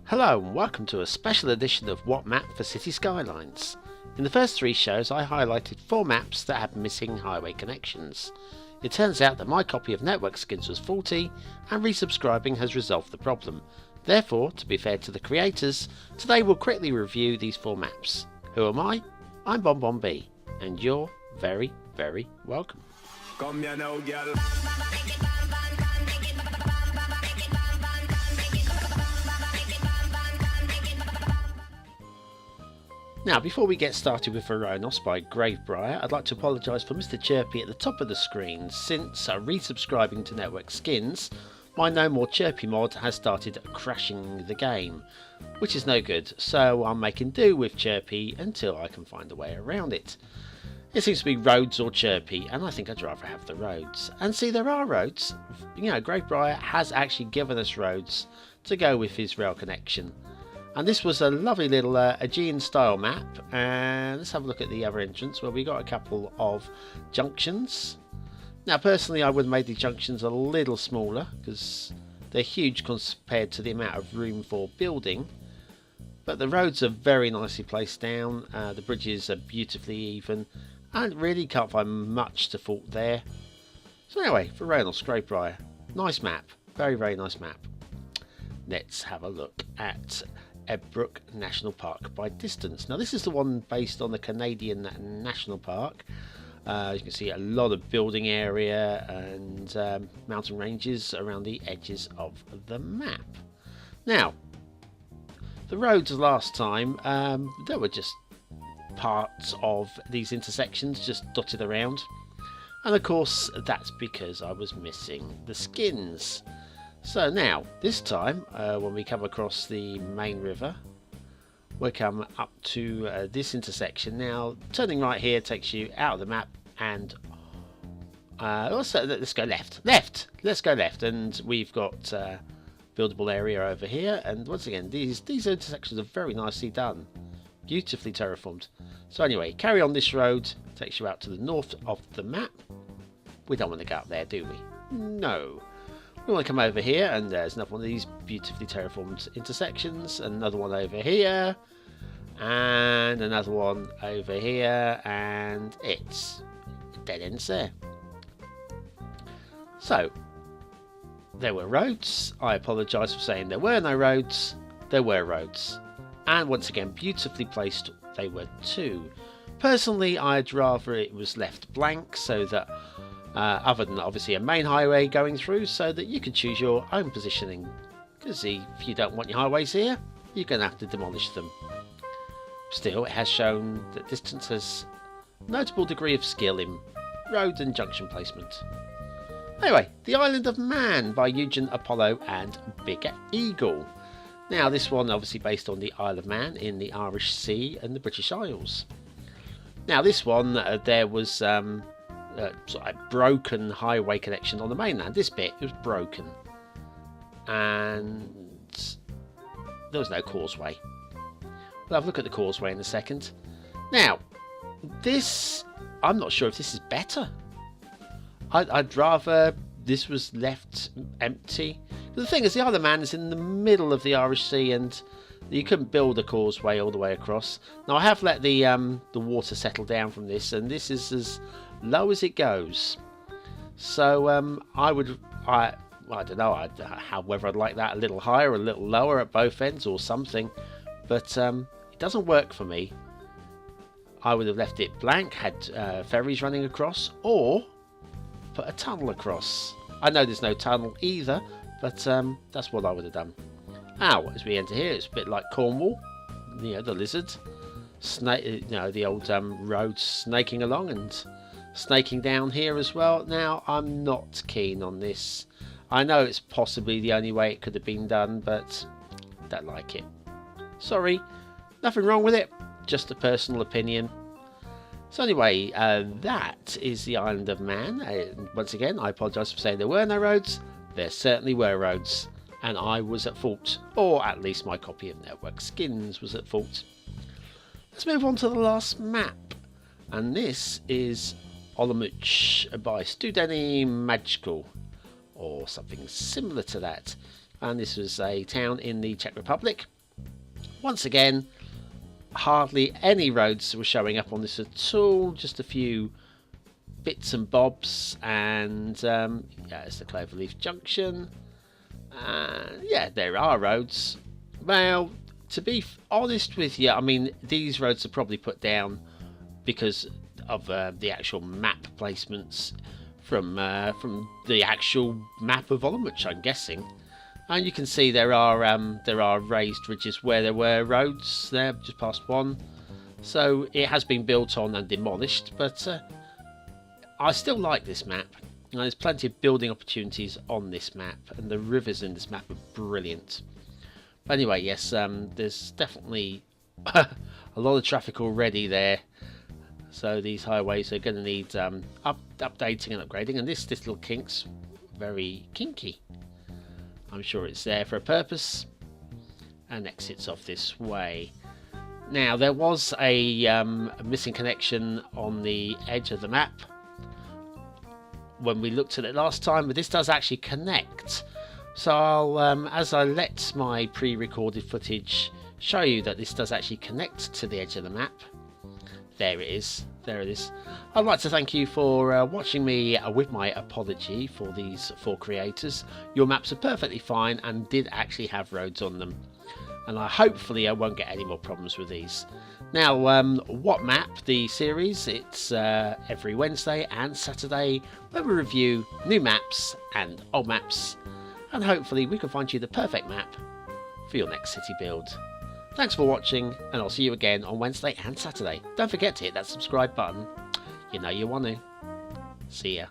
Hello and welcome to a special edition of What Map for Cities Skylines. In the first 3 shows I highlighted 4 maps that had missing highway connections. It turns out that my copy of Network Skins was faulty and resubscribing has resolved the problem. Therefore, to be fair to the creators, today we'll quickly review these 4 maps. Who am I? I'm BonBonB, and you're very, very welcome. Come here now, girl. Now, before we get started with Voronos by Briar, I'd like to apologise for Mr. Chirpy at the top of the screen. Since resubscribing to Network Skins, my No More Chirpy mod has started crashing the game, which is no good, so I'm making do with Chirpy until I can find a way around it. It seems to be roads or Chirpy, and I think I'd rather have the roads. And see, there are roads. You know, Briar has actually given us roads to go with his rail connection. And this was a lovely little Aegean style map, and let's have a look at the other entrance where we got a couple of junctions. Now personally I would have made the junctions a little smaller because they're huge compared to the amount of room for building, but the roads are very nicely placed down, the bridges are beautifully even, and really can't find much to fault there. So anyway, for Reynolds, Briar, nice map, very, very nice map. Let's have a look at Ebbrook National Park by distance. Now this is the one based on the Canadian National Park. You can see a lot of building area and mountain ranges around the edges of the map. Now the roads last time, there were just parts of these intersections just dotted around, and of course that's because I was missing the skins. So now, this time, when we come across the main river, we come up to this intersection. Now, turning right here takes you out of the map, and also let's go left. Let's go left, and we've got buildable area over here. And once again, these intersections are very nicely done, beautifully terraformed. So anyway, carry on this road, takes you out to the north of the map. We don't want to go up there, do we? No. We want to come over here, and there's another one of these beautifully terraformed intersections, another one over here, and another one over here, and it's dead ends there. So, there were roads. I apologise for saying there were no roads. There were roads. And once again, beautifully placed, they were too. Personally, I'd rather it was left blank so that other than obviously a main highway going through, so that you can choose your own positioning, because if you don't want your highways here, you're going to have to demolish them. Still, it has shown that Distance has a notable degree of skill in road and junction placement. Anyway, The Island of Man by Eugen Apollo and Big Eagle. Now this one obviously based on the Isle of Man in the Irish Sea and the British Isles. Now this one, there was sort of broken highway connection on the mainland. This bit was broken and there was no causeway. We'll have a look at the causeway in a second. Now this, I'm not sure if this is better. I'd rather this was left empty. The thing is, the Isle of Man is in the middle of the Irish Sea and you couldn't build a causeway all the way across. Now I have let the water settle down from this, and this is as low as it goes. So I don't know whether I'd like that a little higher or a little lower at both ends or something, but it doesn't work for me. I would have left it blank, had ferries running across, or put a tunnel across. I know there's no tunnel either, but that's what I would have done. Now as we enter here, it's a bit like Cornwall, you know, the lizard snake, you know, the old road snaking along and snaking down here as well. Now I'm not keen on this. I know it's possibly the only way it could have been done, but I don't like it. Sorry, nothing wrong with it, just a personal opinion. So anyway, that is the Island of Man. Once again, I apologise for saying there were no roads. There certainly were roads, and I was at fault, or at least my copy of Network Skins was at fault. Let's move on to the last map, and this is Homage by Studeni Magical, or something similar to that. and this was a town in the Czech Republic. Once again, hardly any roads were showing up on this at all, just a few bits and bobs, and yeah, it's the Cloverleaf Junction. Yeah, there are roads. Well, to be honest with you, I mean, these roads are probably put down because of the actual map placements from the actual map of Homage, I'm guessing. And you can see there are raised ridges where there were roads there, just past one. So it has been built on and demolished, but I still like this map. There's plenty of building opportunities on this map, and the rivers in this map are brilliant. But anyway, yes, there's definitely a lot of traffic already there. So these highways are going to need updating and upgrading, and this little kink's very kinky. I'm sure it's there for a purpose, and exits off this way. Now, there was a missing connection on the edge of the map when we looked at it last time, but this does actually connect. So I'll, as I let my pre-recorded footage show you that this does actually connect to the edge of the map. There it is. There it is. I'd like to thank you for watching me with my apology for these 4 creators. Your maps are perfectly fine and did actually have roads on them. And hopefully I won't get any more problems with these. Now, What Map, the series, it's every Wednesday and Saturday where we review new maps and old maps. And hopefully we can find you the perfect map for your next city build. Thanks for watching, and I'll see you again on Wednesday and Saturday. Don't forget to hit that subscribe button. You know you want to. See ya.